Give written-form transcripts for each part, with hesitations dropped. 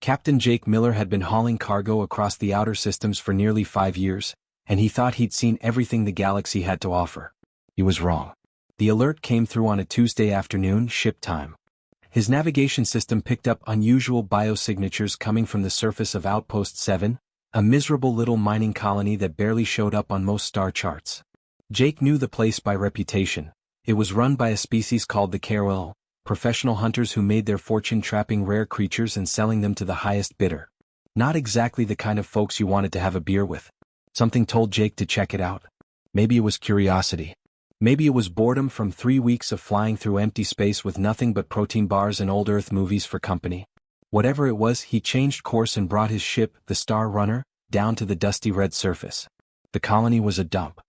Captain Jake Miller had been hauling cargo across the outer systems for nearly 5 years, and he thought he'd seen everything the galaxy had to offer. He was wrong. The alert came through on a Tuesday afternoon, ship time. His navigation system picked up unusual biosignatures coming from the surface of Outpost 7, a miserable little mining colony that barely showed up on most star charts. Jake knew the place by reputation. It was run by a species called the HFY, professional hunters who made their fortune trapping rare creatures and selling them to the highest bidder. Not exactly the kind of folks you wanted to have a beer with. Something told Jake to check it out. Maybe it was curiosity. Maybe it was boredom from 3 weeks of flying through empty space with nothing but protein bars and old Earth movies for company. Whatever it was, he changed course and brought his ship, the Star Runner, down to the dusty red surface. The colony was a dump.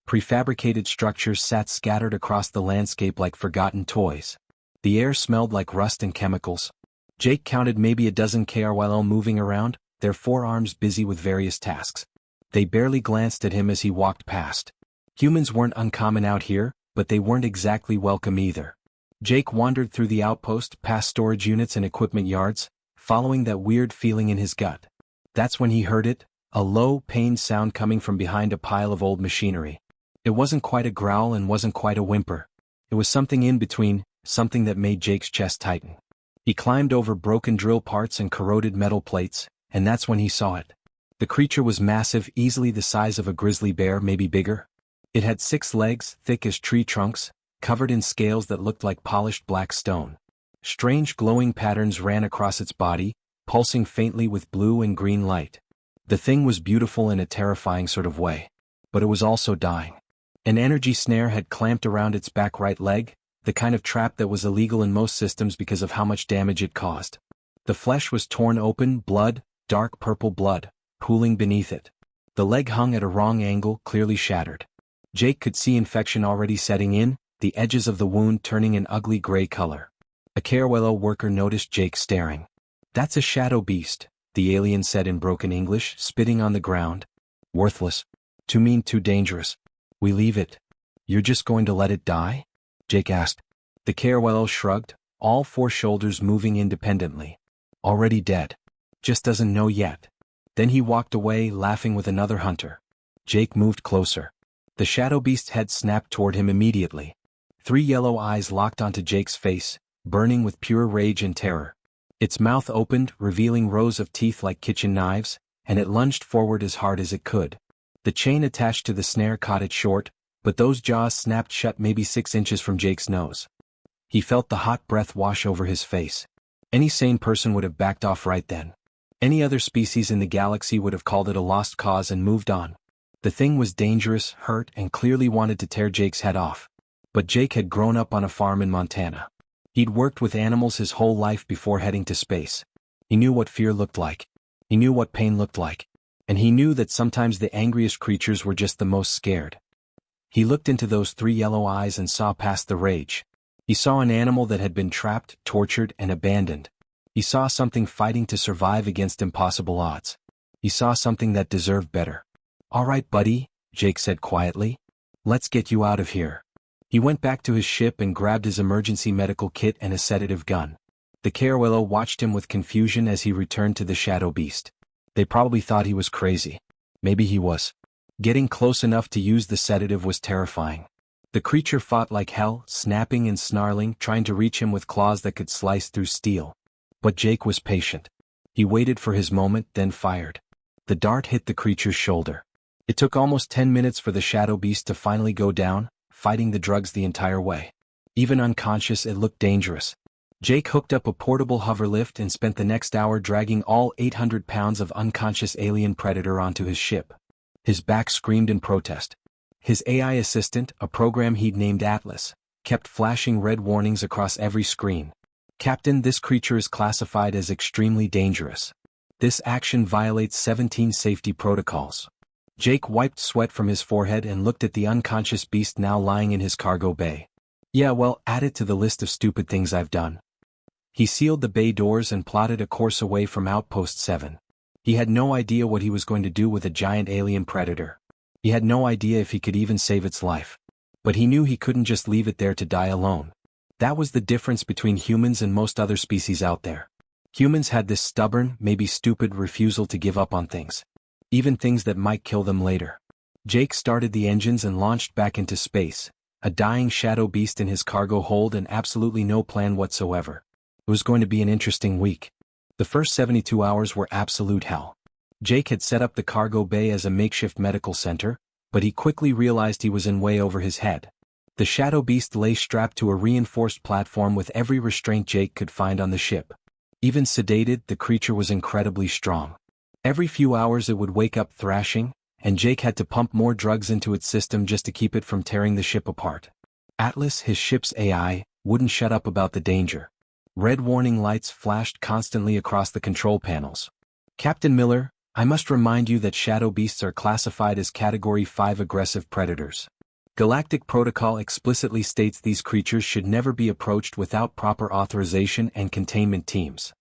Prefabricated structures sat scattered across the landscape like forgotten toys. The air smelled like rust and chemicals. Jake counted maybe a dozen HFY moving around, their forearms busy with various tasks. They barely glanced at him as he walked past. Humans weren't uncommon out here, but they weren't exactly welcome either. Jake wandered through the outpost, past storage units and equipment yards, following that weird feeling in his gut. That's when he heard it, a low, pained sound coming from behind a pile of old machinery. It wasn't quite a growl and wasn't quite a whimper. It was something in between, something that made Jake's chest tighten. He climbed over broken drill parts and corroded metal plates, and that's when he saw it. The creature was massive, easily the size of a grizzly bear, maybe bigger. It had 6 legs, thick as tree trunks, covered in scales that looked like polished black stone. Strange glowing patterns ran across its body, pulsing faintly with blue and green light. The thing was beautiful in a terrifying sort of way. But it was also dying. An energy snare had clamped around its back right leg, the kind of trap that was illegal in most systems because of how much damage it caused. The flesh was torn open, blood, dark purple blood, pooling beneath it. The leg hung at a wrong angle, clearly shattered. Jake could see infection already setting in, the edges of the wound turning an ugly gray color. A HFY worker noticed Jake staring. "That's a shadow beast," the alien said in broken English, spitting on the ground. "Worthless. Too mean, too dangerous. We leave it." "You're just going to let it die?" Jake asked. The HFY shrugged, all 4 shoulders moving independently. "Already dead. Just doesn't know yet." Then he walked away, laughing with another hunter. Jake moved closer. The shadow beast's head snapped toward him immediately. 3 yellow eyes locked onto Jake's face, burning with pure rage and terror. Its mouth opened, revealing rows of teeth like kitchen knives, and it lunged forward as hard as it could. The chain attached to the snare caught it short, but those jaws snapped shut maybe 6 inches from Jake's nose. He felt the hot breath wash over his face. Any sane person would have backed off right then. Any other species in the galaxy would have called it a lost cause and moved on. The thing was dangerous, hurt, and clearly wanted to tear Jake's head off. But Jake had grown up on a farm in Montana. He'd worked with animals his whole life before heading to space. He knew what fear looked like. He knew what pain looked like. And he knew that sometimes the angriest creatures were just the most scared. He looked into those 3 yellow eyes and saw past the rage. He saw an animal that had been trapped, tortured, and abandoned. He saw something fighting to survive against impossible odds. He saw something that deserved better. "All right, buddy," Jake said quietly. "Let's get you out of here." He went back to his ship and grabbed his emergency medical kit and a sedative gun. The HFY watched him with confusion as he returned to the shadow beast. They probably thought he was crazy. Maybe he was. Getting close enough to use the sedative was terrifying. The creature fought like hell, snapping and snarling, trying to reach him with claws that could slice through steel. But Jake was patient. He waited for his moment, then fired. The dart hit the creature's shoulder. It took almost 10 minutes for the shadow beast to finally go down, fighting the drugs the entire way. Even unconscious, it looked dangerous. Jake hooked up a portable hoverlift and spent the next hour dragging all 800 pounds of unconscious alien predator onto his ship. His back screamed in protest. His AI assistant, a program he'd named Atlas, kept flashing red warnings across every screen. "Captain, this creature is classified as extremely dangerous. This action violates 17 safety protocols." Jake wiped sweat from his forehead and looked at the unconscious beast now lying in his cargo bay. "Yeah, well, add it to the list of stupid things I've done." He sealed the bay doors and plotted a course away from Outpost 7. He had no idea what he was going to do with a giant alien predator. He had no idea if he could even save its life. But he knew he couldn't just leave it there to die alone. That was the difference between humans and most other species out there. Humans had this stubborn, maybe stupid refusal to give up on things. Even things that might kill them later. Jake started the engines and launched back into space, a dying shadow beast in his cargo hold and absolutely no plan whatsoever. It was going to be an interesting week. The first 72 hours were absolute hell. Jake had set up the cargo bay as a makeshift medical center, but he quickly realized he was in way over his head. The shadow beast lay strapped to a reinforced platform with every restraint Jake could find on the ship. Even sedated, the creature was incredibly strong. Every few hours it would wake up thrashing, and Jake had to pump more drugs into its system just to keep it from tearing the ship apart. Atlas, his ship's AI, wouldn't shut up about the danger. Red warning lights flashed constantly across the control panels. Captain Miller, I must remind you that shadow beasts are classified as Category 5 aggressive predators. Galactic Protocol explicitly states these creatures should never be approached without proper authorization and containment teams.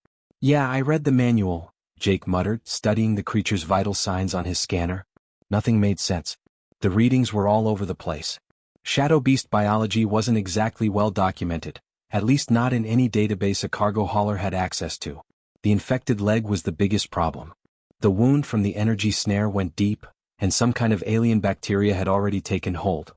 Yeah, I read the manual, Jake muttered, studying the creature's vital signs on his scanner. Nothing made sense. The readings were all over the place. Shadow beast biology wasn't exactly well documented, at least not in any database a cargo hauler had access to. The infected leg was the biggest problem. The wound from the energy snare went deep, and some kind of alien bacteria had already taken hold.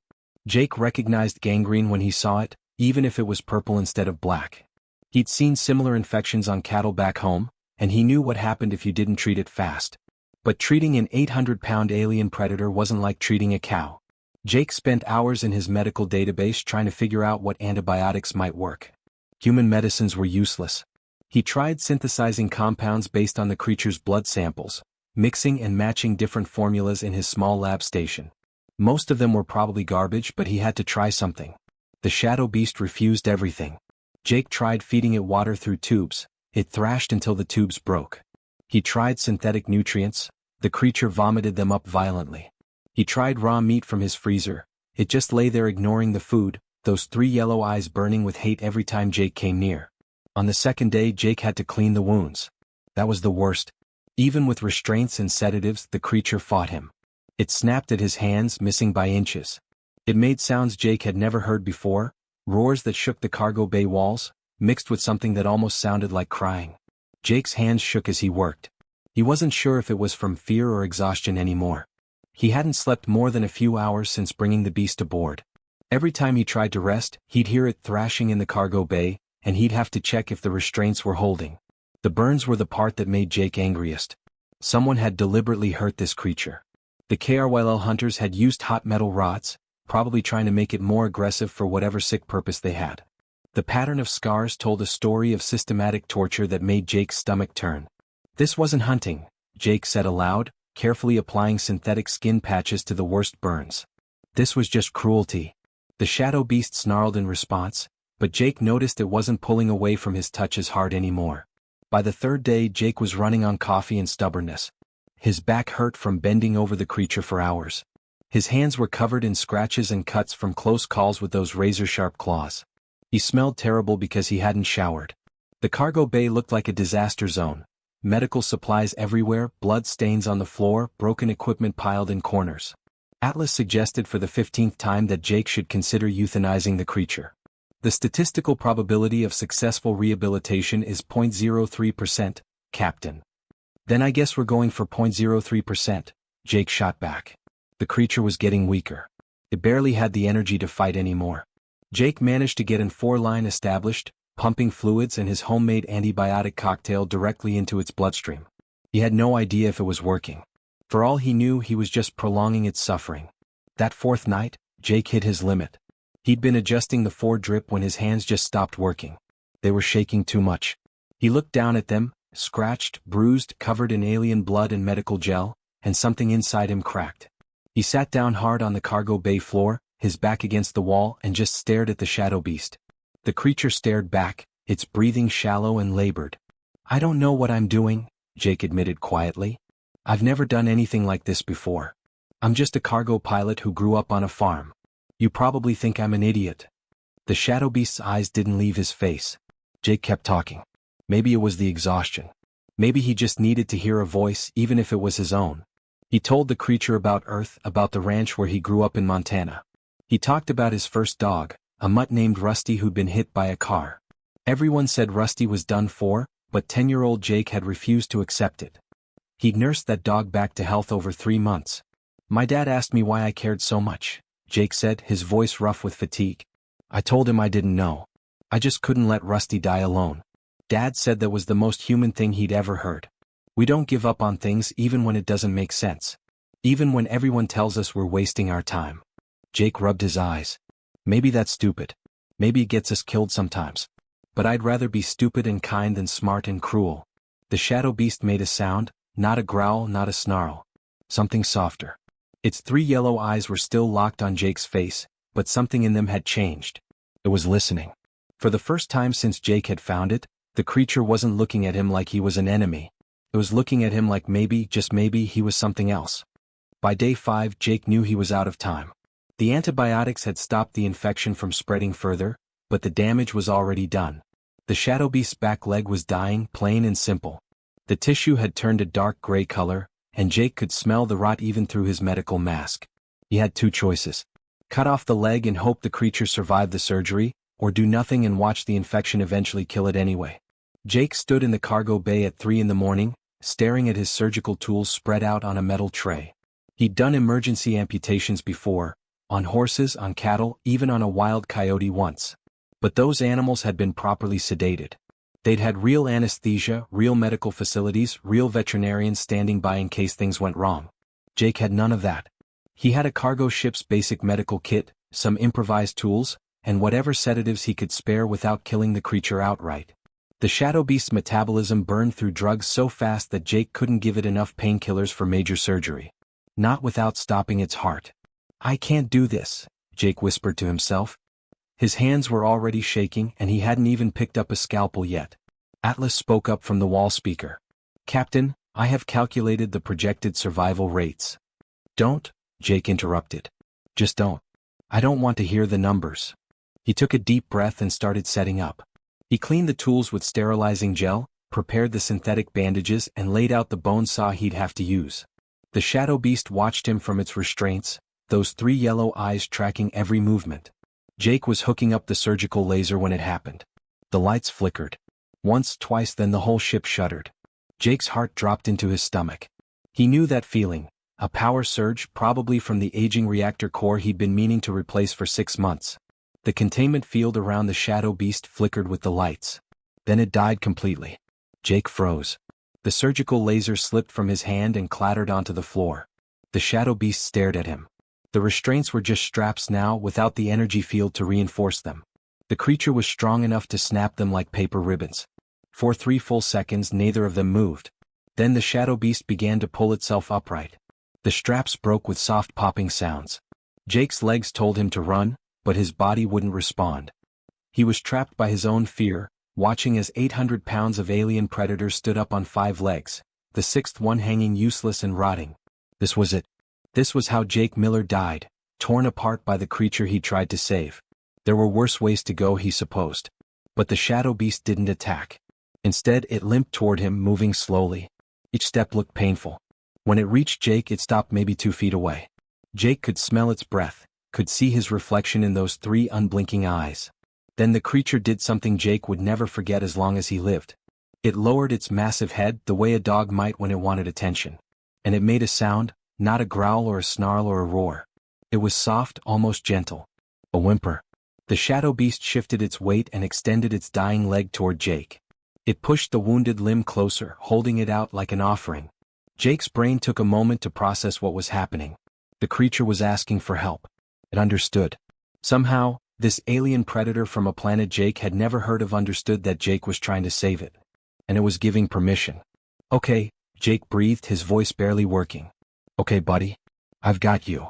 Jake recognized gangrene when he saw it, even if it was purple instead of black. He'd seen similar infections on cattle back home, and he knew what happened if you didn't treat it fast. But treating an 800-pound alien predator wasn't like treating a cow. Jake spent hours in his medical database trying to figure out what antibiotics might work. Human medicines were useless. He tried synthesizing compounds based on the creature's blood samples, mixing and matching different formulas in his small lab station. Most of them were probably garbage, but he had to try something. The shadow beast refused everything. Jake tried feeding it water through tubes. It thrashed until the tubes broke. He tried synthetic nutrients. The creature vomited them up violently. He tried raw meat from his freezer. It just lay there ignoring the food, those 3 yellow eyes burning with hate every time Jake came near. On the second day, Jake had to clean the wounds. That was the worst. Even with restraints and sedatives, the creature fought him. It snapped at his hands, missing by inches. It made sounds Jake had never heard before, roars that shook the cargo bay walls, mixed with something that almost sounded like crying. Jake's hands shook as he worked. He wasn't sure if it was from fear or exhaustion anymore. He hadn't slept more than a few hours since bringing the beast aboard. Every time he tried to rest, he'd hear it thrashing in the cargo bay, and he'd have to check if the restraints were holding. The burns were the part that made Jake angriest. Someone had deliberately hurt this creature. The KRYL hunters had used hot metal rods, probably trying to make it more aggressive for whatever sick purpose they had. The pattern of scars told a story of systematic torture that made Jake's stomach turn. This wasn't hunting, Jake said aloud, carefully applying synthetic skin patches to the worst burns. This was just cruelty. The shadow beast snarled in response, but Jake noticed it wasn't pulling away from his touch as hard anymore. By the third day, Jake was running on coffee and stubbornness. His back hurt from bending over the creature for hours. His hands were covered in scratches and cuts from close calls with those razor-sharp claws. He smelled terrible because he hadn't showered. The cargo bay looked like a disaster zone. Medical supplies everywhere, blood stains on the floor, broken equipment piled in corners. Atlas suggested for the 15th time that Jake should consider euthanizing the creature. The statistical probability of successful rehabilitation is 0.03%, Captain. Then I guess we're going for 0.03%, Jake shot back. The creature was getting weaker. It barely had the energy to fight anymore. Jake managed to get an 4-line established, pumping fluids and his homemade antibiotic cocktail directly into its bloodstream. He had no idea if it was working. For all he knew, he was just prolonging its suffering. That 4th night, Jake hit his limit. He'd been adjusting the 4-drip when his hands just stopped working. They were shaking too much. He looked down at them, scratched, bruised, covered in alien blood and medical gel, and something inside him cracked. He sat down hard on the cargo bay floor, his back against the wall, and just stared at the shadow beast. The creature stared back, its breathing shallow and labored. I don't know what I'm doing, Jake admitted quietly. I've never done anything like this before. I'm just a cargo pilot who grew up on a farm. You probably think I'm an idiot. The shadow beast's eyes didn't leave his face. Jake kept talking. Maybe it was the exhaustion. Maybe he just needed to hear a voice, even if it was his own. He told the creature about Earth, about the ranch where he grew up in Montana. He talked about his first dog, a mutt named Rusty who'd been hit by a car. Everyone said Rusty was done for, but 10-year-old Jake had refused to accept it. He'd nursed that dog back to health over 3 months. "My dad asked me why I cared so much," Jake said, his voice rough with fatigue. "I told him I didn't know. I just couldn't let Rusty die alone." Dad said that was the most human thing he'd ever heard. We don't give up on things even when it doesn't make sense. Even when everyone tells us we're wasting our time. Jake rubbed his eyes. "Maybe that's stupid. Maybe it gets us killed sometimes. But I'd rather be stupid and kind than smart and cruel." The shadow beast made a sound, not a growl, not a snarl. Something softer. Its 3 yellow eyes were still locked on Jake's face, but something in them had changed. It was listening. For the first time since Jake had found it, the creature wasn't looking at him like he was an enemy. It was looking at him like maybe, just maybe, he was something else. By day 5, Jake knew he was out of time. The antibiotics had stopped the infection from spreading further, but the damage was already done. The shadow beast's back leg was dying, plain and simple. The tissue had turned a dark gray color, and Jake could smell the rot even through his medical mask. He had 2 choices. Cut off the leg and hope the creature survived the surgery, or do nothing and watch the infection eventually kill it anyway. Jake stood in the cargo bay at 3 in the morning, staring at his surgical tools spread out on a metal tray. He'd done emergency amputations before, on horses, on cattle, even on a wild coyote once. But those animals had been properly sedated. They'd had real anesthesia, real medical facilities, real veterinarians standing by in case things went wrong. Jake had none of that. He had a cargo ship's basic medical kit, some improvised tools, and whatever sedatives he could spare without killing the creature outright. The shadow beast's metabolism burned through drugs so fast that Jake couldn't give it enough painkillers for major surgery. Not without stopping its heart. "I can't do this," Jake whispered to himself. His hands were already shaking and he hadn't even picked up a scalpel yet. Atlas spoke up from the wall speaker. "Captain, I have calculated the projected survival rates." "Don't," Jake interrupted. "Just don't. I don't want to hear the numbers." He took a deep breath and started setting up. He cleaned the tools with sterilizing gel, prepared the synthetic bandages and laid out the bone saw he'd have to use. The shadow beast watched him from its restraints, those 3 yellow eyes tracking every movement. Jake was hooking up the surgical laser when it happened. The lights flickered. Once, twice, then the whole ship shuddered. Jake's heart dropped into his stomach. He knew that feeling, a power surge probably from the aging reactor core he'd been meaning to replace for 6 months. The containment field around the shadow beast flickered with the lights. Then it died completely. Jake froze. The surgical laser slipped from his hand and clattered onto the floor. The shadow beast stared at him. The restraints were just straps now, without the energy field to reinforce them. The creature was strong enough to snap them like paper ribbons. For 3 full seconds neither of them moved. Then the shadow beast began to pull itself upright. The straps broke with soft popping sounds. Jake's legs told him to run, but his body wouldn't respond. He was trapped by his own fear, watching as 800 pounds of alien predators stood up on 5 legs, the 6th one hanging useless and rotting. This was it. This was how Jake Miller died, torn apart by the creature he tried to save. There were worse ways to go, he supposed. But the shadow beast didn't attack. Instead, it limped toward him, moving slowly. Each step looked painful. When it reached Jake, it stopped maybe 2 feet away. Jake could smell its breath, could see his reflection in those 3 unblinking eyes. Then the creature did something Jake would never forget as long as he lived. It lowered its massive head the way a dog might when it wanted attention. And it made a sound, not a growl or a snarl or a roar. It was soft, almost gentle. A whimper. The shadow beast shifted its weight and extended its dying leg toward Jake. It pushed the wounded limb closer, holding it out like an offering. Jake's brain took a moment to process what was happening. The creature was asking for help. It understood. Somehow, this alien predator from a planet Jake had never heard of understood that Jake was trying to save it. And it was giving permission. "Okay," Jake breathed, his voice barely working. "Okay, buddy. I've got you."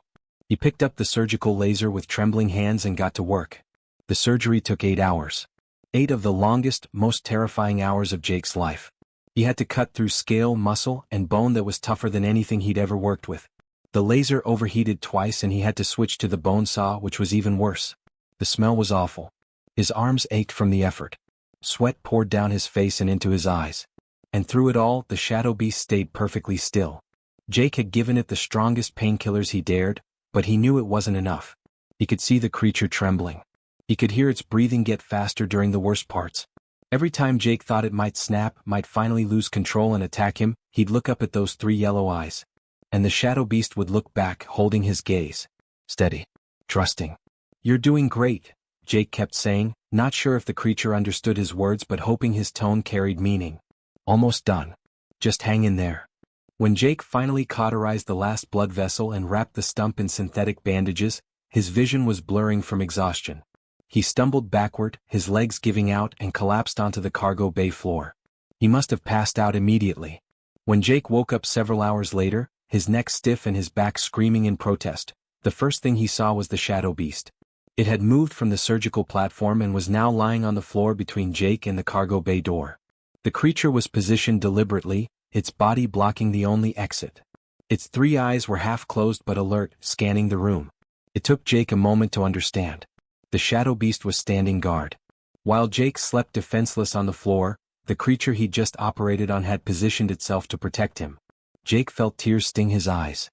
He picked up the surgical laser with trembling hands and got to work. The surgery took 8 hours. 8 of the longest, most terrifying hours of Jake's life. He had to cut through scale, muscle, and bone that was tougher than anything he'd ever worked with. The laser overheated twice and he had to switch to the bone saw, which was even worse. The smell was awful. His arms ached from the effort. Sweat poured down his face and into his eyes. And through it all, the shadow beast stayed perfectly still. Jake had given it the strongest painkillers he dared, but he knew it wasn't enough. He could see the creature trembling. He could hear its breathing get faster during the worst parts. Every time Jake thought it might snap, might finally lose control and attack him, he'd look up at those three yellow eyes. And the shadow beast would look back, holding his gaze. Steady. Trusting. "You're doing great," Jake kept saying, not sure if the creature understood his words but hoping his tone carried meaning. "Almost done. Just hang in there." When Jake finally cauterized the last blood vessel and wrapped the stump in synthetic bandages, his vision was blurring from exhaustion. He stumbled backward, his legs giving out, and collapsed onto the cargo bay floor. He must have passed out immediately. When Jake woke up several hours later, his neck stiff and his back screaming in protest, the first thing he saw was the shadow beast. It had moved from the surgical platform and was now lying on the floor between Jake and the cargo bay door. The creature was positioned deliberately, its body blocking the only exit. Its three eyes were half closed but alert, scanning the room. It took Jake a moment to understand. The shadow beast was standing guard. While Jake slept defenseless on the floor, the creature he'd just operated on had positioned itself to protect him. Jake felt tears sting his eyes.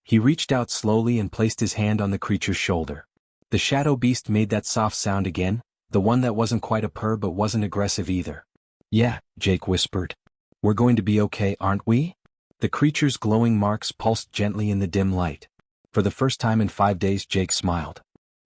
He reached out slowly and placed his hand on the creature's shoulder. The shadow beast made that soft sound again, the one that wasn't quite a purr but wasn't aggressive either. "Yeah," Jake whispered. "We're going to be okay, aren't we?" The creature's glowing marks pulsed gently in the dim light. For the first time in 5 days, Jake smiled.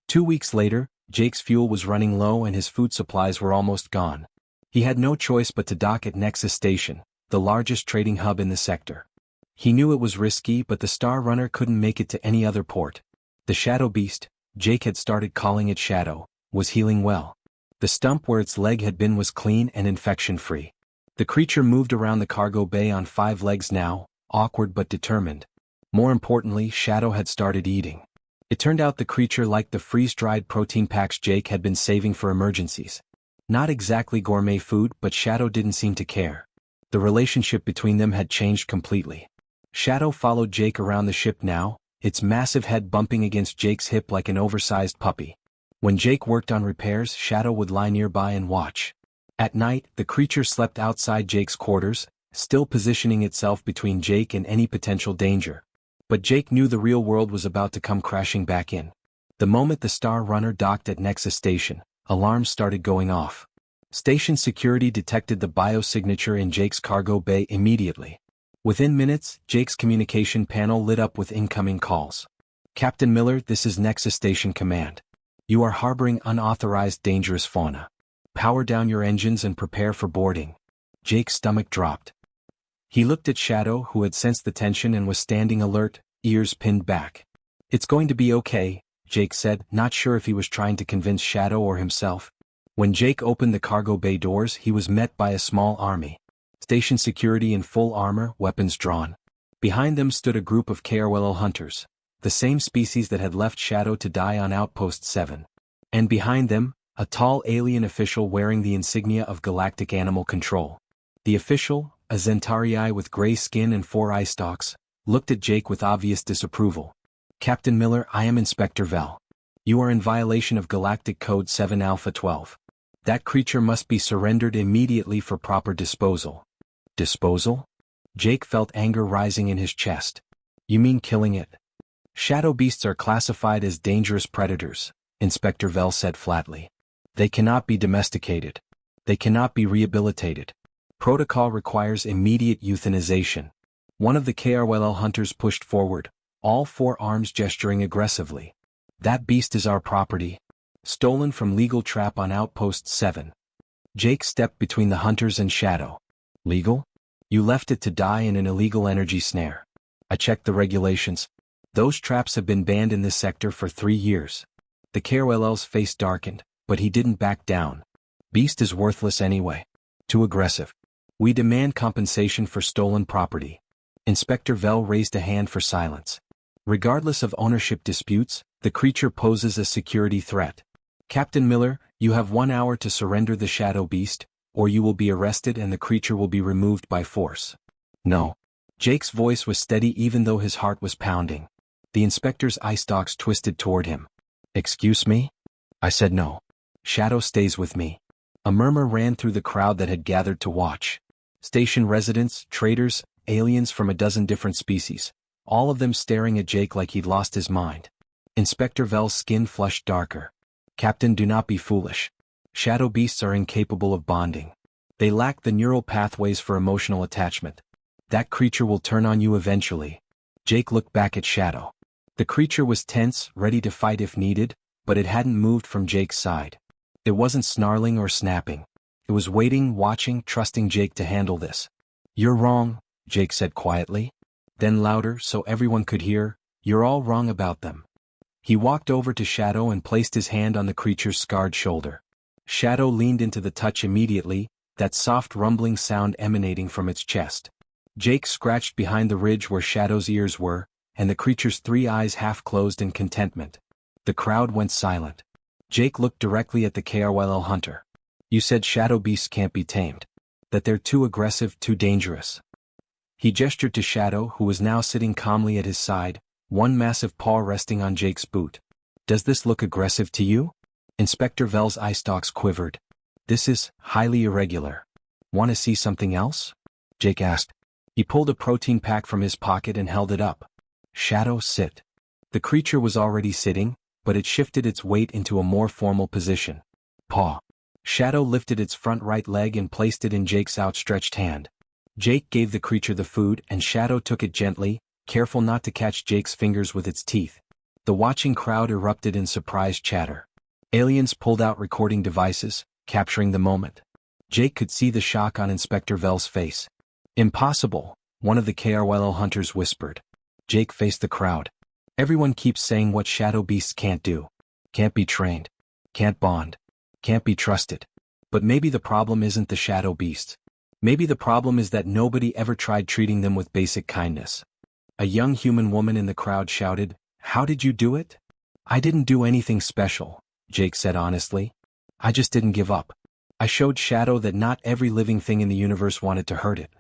2 weeks later, Jake's fuel was running low and his food supplies were almost gone. He had no choice but to dock at Nexus Station, the largest trading hub in the sector. He knew it was risky, but the Star Runner couldn't make it to any other port. The shadow beast, Jake had started calling it Shadow, was healing well. The stump where its leg had been was clean and infection-free. The creature moved around the cargo bay on 5 legs now, awkward but determined. More importantly, Shadow had started eating. It turned out the creature liked the freeze-dried protein packs Jake had been saving for emergencies. Not exactly gourmet food, but Shadow didn't seem to care. The relationship between them had changed completely. Shadow followed Jake around the ship now, its massive head bumping against Jake's hip like an oversized puppy. When Jake worked on repairs, Shadow would lie nearby and watch. At night, the creature slept outside Jake's quarters, still positioning itself between Jake and any potential danger. But Jake knew the real world was about to come crashing back in. The moment the Star Runner docked at Nexus Station, alarms started going off. Station security detected the biosignature in Jake's cargo bay immediately. Within minutes, Jake's communication panel lit up with incoming calls. "Captain Miller, this is Nexus Station Command. You are harboring unauthorized dangerous fauna. Power down your engines and prepare for boarding." Jake's stomach dropped. He looked at Shadow, who had sensed the tension and was standing alert, ears pinned back. "It's going to be okay," Jake said, not sure if he was trying to convince Shadow or himself. When Jake opened the cargo bay doors, he was met by a small army. Station security in full armor, weapons drawn. Behind them stood a group of KRWL hunters, the same species that had left Shadow to die on Outpost 7. And behind them, a tall alien official wearing the insignia of Galactic Animal Control. The official, a Zentarii with gray skin and 4 eye stalks, looked at Jake with obvious disapproval. "Captain Miller, I am Inspector Vel. You are in violation of Galactic Code 7 Alpha 12. That creature must be surrendered immediately for proper disposal." Disposal? Jake felt anger rising in his chest. "You mean killing it?" "Shadow beasts are classified as dangerous predators," Inspector Vel said flatly. "They cannot be domesticated. They cannot be rehabilitated. Protocol requires immediate euthanization." One of the KRWL hunters pushed forward, all 4 arms gesturing aggressively. "That beast is our property. Stolen from legal trap on Outpost 7. Jake stepped between the hunters and Shadow. "Legal? You left it to die in an illegal energy snare. I checked the regulations. Those traps have been banned in this sector for 3 years." The KRWL's face darkened, but he didn't back down. "Beast is worthless anyway. Too aggressive. We demand compensation for stolen property." Inspector Vel raised a hand for silence. "Regardless of ownership disputes, the creature poses a security threat. Captain Miller, you have 1 hour to surrender the shadow beast, or you will be arrested and the creature will be removed by force." "No." Jake's voice was steady even though his heart was pounding. The inspector's eye stalks twisted toward him. "Excuse me?" I said no. "Shadow stays with me." A murmur ran through the crowd that had gathered to watch. Station residents, traders, aliens from a dozen different species, all of them staring at Jake like he'd lost his mind. Inspector Vel's skin flushed darker. "Captain, do not be foolish. Shadow beasts are incapable of bonding. They lack the neural pathways for emotional attachment. That creature will turn on you eventually. Jake looked back at Shadow. The creature was tense, ready to fight if needed, but it hadn't moved from Jake's side. It wasn't snarling or snapping. It was waiting, watching, trusting Jake to handle this. "You're wrong," Jake said quietly. Then louder, so everyone could hear, "You're all wrong about them." He walked over to Shadow and placed his hand on the creature's scarred shoulder. Shadow leaned into the touch immediately, that soft rumbling sound emanating from its chest. Jake scratched behind the ridge where Shadow's ears were, and the creature's 3 eyes half closed in contentment. The crowd went silent. Jake looked directly at the KRYL hunter. "You said shadow beasts can't be tamed. That they're too aggressive, too dangerous." He gestured to Shadow, who was now sitting calmly at his side, one massive paw resting on Jake's boot. "Does this look aggressive to you?" Inspector Vel's eye stalks quivered. "This is highly irregular. Want to see something else?" Jake asked. He pulled a protein pack from his pocket and held it up. "Shadow, sit." The creature was already sitting, but it shifted its weight into a more formal position. "Paw." Shadow lifted its front right leg and placed it in Jake's outstretched hand. Jake gave the creature the food and Shadow took it gently, careful not to catch Jake's fingers with its teeth. The watching crowd erupted in surprised chatter. Aliens pulled out recording devices, capturing the moment. Jake could see the shock on Inspector Vel's face. "Impossible," one of the KRYL hunters whispered. Jake faced the crowd. "Everyone keeps saying what shadow beasts can't do. Can't be trained. Can't bond. Can't be trusted. But maybe the problem isn't the shadow beasts. Maybe the problem is that nobody ever tried treating them with basic kindness." A young human woman in the crowd shouted, "How did you do it?" "I didn't do anything special," Jake said honestly. "I just didn't give up. I showed Shadow that not every living thing in the universe wanted to hurt it."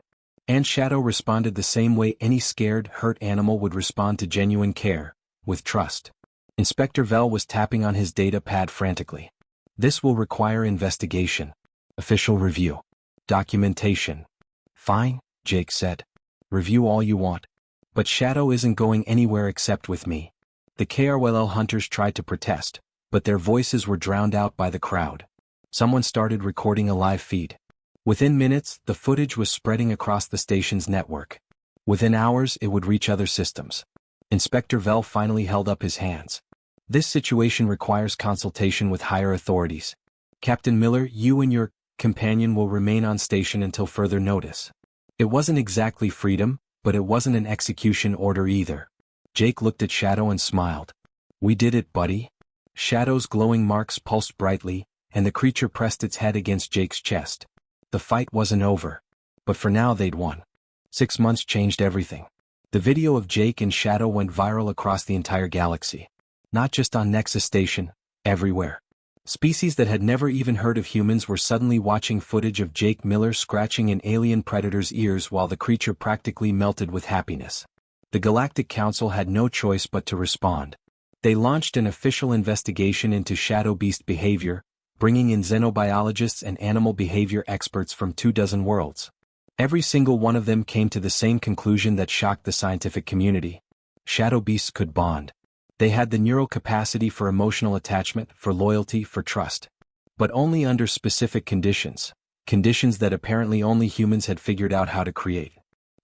And Shadow responded the same way any scared, hurt animal would respond to genuine care, with trust. Inspector Vel was tapping on his data pad frantically. "This will require investigation. Official review. Documentation." "Fine," Jake said. "Review all you want. But Shadow isn't going anywhere except with me." The KRYL hunters tried to protest, but their voices were drowned out by the crowd. Someone started recording a live feed. Within minutes, the footage was spreading across the station's network. Within hours, it would reach other systems. Inspector Vel finally held up his hands. "This situation requires consultation with higher authorities. Captain Miller, you and your companion will remain on station until further notice." It wasn't exactly freedom, but it wasn't an execution order either. Jake looked at Shadow and smiled. "We did it, buddy." Shadow's glowing marks pulsed brightly, and the creature pressed its head against Jake's chest. The fight wasn't over. But for now they'd won. 6 months changed everything. The video of Jake and Shadow went viral across the entire galaxy. Not just on Nexus Station, everywhere. Species that had never even heard of humans were suddenly watching footage of Jake Miller scratching an alien predator's ears while the creature practically melted with happiness. The Galactic Council had no choice but to respond. They launched an official investigation into shadow beast behavior, bringing in xenobiologists and animal behavior experts from 24 worlds. Every single one of them came to the same conclusion that shocked the scientific community. Shadow beasts could bond. They had the neural capacity for emotional attachment, for loyalty, for trust. But only under specific conditions. Conditions that apparently only humans had figured out how to create.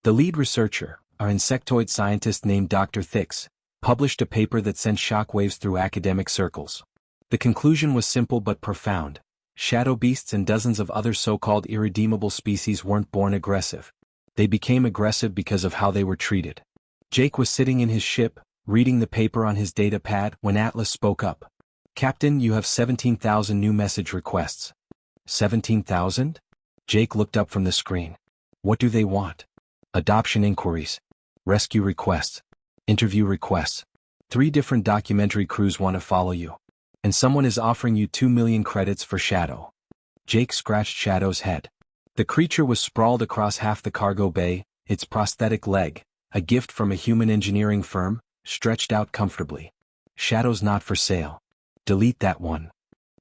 The lead researcher, an insectoid scientist named Dr. Thix, published a paper that sent shockwaves through academic circles. The conclusion was simple but profound. Shadow beasts and dozens of other so-called irredeemable species weren't born aggressive. They became aggressive because of how they were treated. Jake was sitting in his ship, reading the paper on his data pad when Atlas spoke up. "Captain, you have 17,000 new message requests." 17,000? Jake looked up from the screen. "What do they want?" "Adoption inquiries. Rescue requests. Interview requests. 3 different documentary crews want to follow you. And someone is offering you 2 million credits for Shadow." Jake scratched Shadow's head. The creature was sprawled across half the cargo bay, its prosthetic leg, a gift from a human engineering firm, stretched out comfortably. "Shadow's not for sale. Delete that one."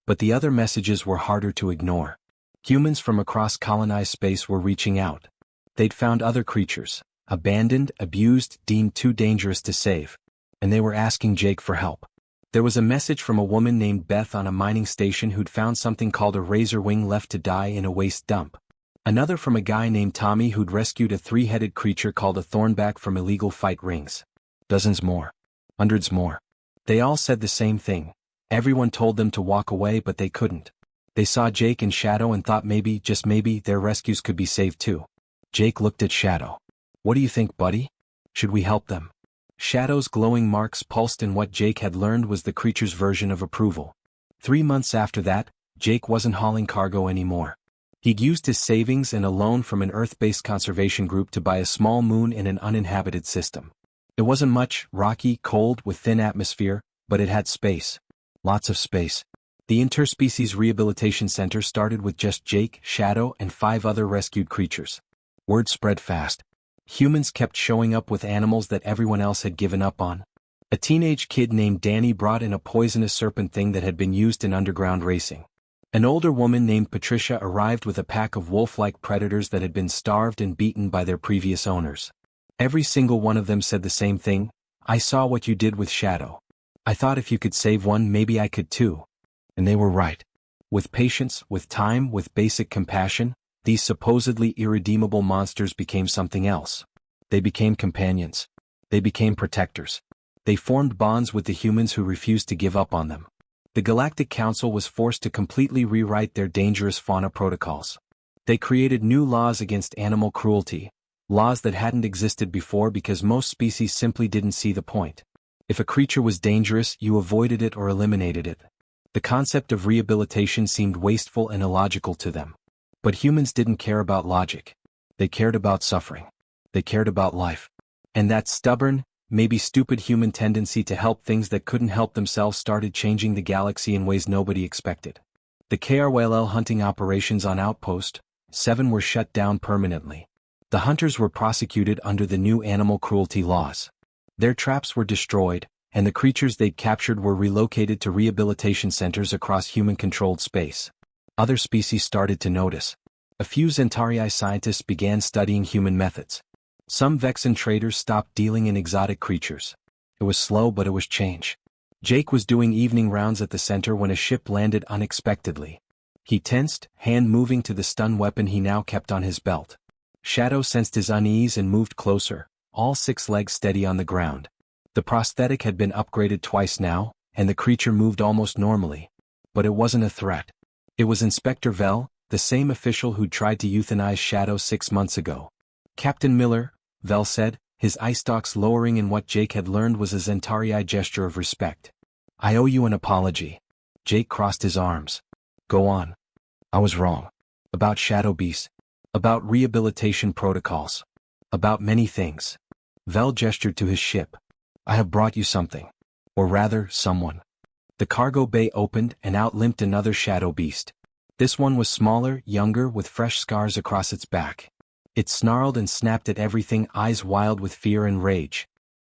But the other messages were harder to ignore. Humans from across colonized space were reaching out. They'd found other creatures, abandoned, abused, deemed too dangerous to save. And they were asking Jake for help. There was a message from a woman named Beth on a mining station who'd found something called a razor wing left to die in a waste dump. Another from a guy named Tommy who'd rescued a three-headed creature called a thornback from illegal fight rings. Dozens more. Hundreds more. They all said the same thing. Everyone told them to walk away, but they couldn't. They saw Jake and Shadow and thought maybe, just maybe, their rescues could be saved too. Jake looked at Shadow. "What do you think, buddy? Should we help them?" Shadow's glowing marks pulsed, and what Jake had learned was the creature's version of approval. 3 months after that, Jake wasn't hauling cargo anymore. He'd used his savings and a loan from an Earth-based conservation group to buy a small moon in an uninhabited system. It wasn't much, rocky, cold, with thin atmosphere, but it had space. Lots of space. The Interspecies Rehabilitation Center started with just Jake, Shadow, and 5 other rescued creatures. Word spread fast. Humans kept showing up with animals that everyone else had given up on. A teenage kid named Danny brought in a poisonous serpent thing that had been used in underground racing. An older woman named Patricia arrived with a pack of wolf-like predators that had been starved and beaten by their previous owners. Every single one of them said the same thing: "I saw what you did with Shadow. I thought if you could save one, maybe I could too." And they were right. With patience, with time, with basic compassion, these supposedly irredeemable monsters became something else. They became companions. They became protectors. They formed bonds with the humans who refused to give up on them. The Galactic Council was forced to completely rewrite their dangerous fauna protocols. They created new laws against animal cruelty, laws that hadn't existed before because most species simply didn't see the point. If a creature was dangerous, you avoided it or eliminated it. The concept of rehabilitation seemed wasteful and illogical to them. But humans didn't care about logic. They cared about suffering. They cared about life. And that stubborn, maybe stupid human tendency to help things that couldn't help themselves started changing the galaxy in ways nobody expected. The KRWL hunting operations on Outpost 7 were shut down permanently. The hunters were prosecuted under the new animal cruelty laws. Their traps were destroyed, and the creatures they'd captured were relocated to rehabilitation centers across human-controlled space. Other species started to notice. A few Zentarii scientists began studying human methods. Some Vexen traders stopped dealing in exotic creatures. It was slow, but it was change. Jake was doing evening rounds at the center when a ship landed unexpectedly. He tensed, hand moving to the stun weapon he now kept on his belt. Shadow sensed his unease and moved closer, all 6 legs steady on the ground. The prosthetic had been upgraded twice now, and the creature moved almost normally. But it wasn't a threat. It was Inspector Vel, the same official who'd tried to euthanize Shadow 6 months ago. "Captain Miller," Vel said, his eye stalks lowering in what Jake had learned was a Zentarii gesture of respect. "I owe you an apology." Jake crossed his arms. "Go on." "I was wrong. About Shadow Beast. About rehabilitation protocols. About many things." Vel gestured to his ship. "I have brought you something. Or rather, someone." The cargo bay opened, and out limped another Shadow Beast. This one was smaller, younger, with fresh scars across its back. It snarled and snapped at everything, eyes wild with fear and rage.